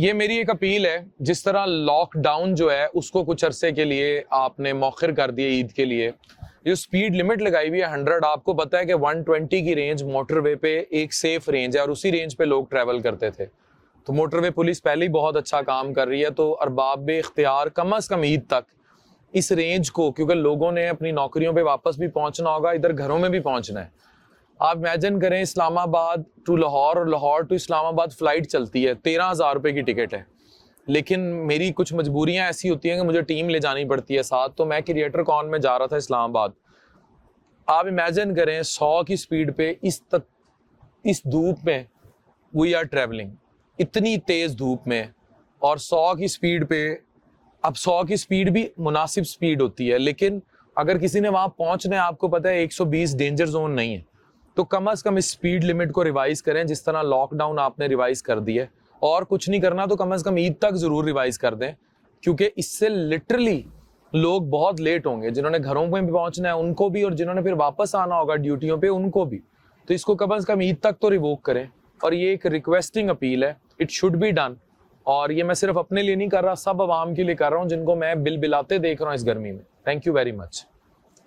ये मेरी एक अपील है, जिस तरह लॉकडाउन जो है उसको कुछ अरसे के लिए आपने मौखर कर दिया ईद के लिए, जो स्पीड लिमिट लगाई हुई है 100, आपको पता है कि 120 की रेंज मोटरवे पे एक सेफ रेंज है और उसी रेंज पे लोग ट्रैवल करते थे। तो मोटरवे पुलिस पहले ही बहुत अच्छा काम कर रही है, तो अरबाब इख्तियार कम अज कम ईद तक इस रेंज को, क्योंकि लोगों ने अपनी नौकरियों पे वापस भी पहुंचना होगा, इधर घरों में भी पहुंचना है। आप इमेजिन करें इस्लामाबाद टू लाहौर और लाहौर टू इस्लामाबाद फ्लाइट चलती है, 13,000 रुपये की टिकट है, लेकिन मेरी कुछ मजबूरियां ऐसी होती हैं कि मुझे टीम ले जानी पड़ती है साथ, तो मैं क्रिएटर कॉन में जा रहा था इस्लामाबाद। आप इमेजिन करें 100 की स्पीड पे इस धूप में वी आर ट्रैवलिंग, इतनी तेज धूप में, और 100 की स्पीड पे। अब 100 की स्पीड भी मुनासिब स्पीड होती है, लेकिन अगर किसी ने वहां पहुंचना है, आपको पता है 120 डेंजर जोन नहीं है, तो कम अज कम इस स्पीड लिमिट को रिवाइज करें, जिस तरह लॉकडाउन आपने रिवाइज कर दी है। और कुछ नहीं करना तो कम अज कम ईद तक जरूर रिवाइज कर दें, क्योंकि इससे लिटरली लोग बहुत लेट होंगे, जिन्होंने घरों में भी पहुंचना है उनको भी, और जिन्होंने फिर वापस आना होगा ड्यूटियों पे उनको भी। तो इसको कम अज कम ईद तक तो रिवोक करें, और ये एक रिक्वेस्टिंग अपील है, इट शुड बी डन। और ये मैं सिर्फ अपने लिए नहीं कर रहा, सब आवाम के लिए कर रहा हूँ जिनको मैं बिल बिलाते देख रहा हूँ इस गर्मी में। Thank you very much.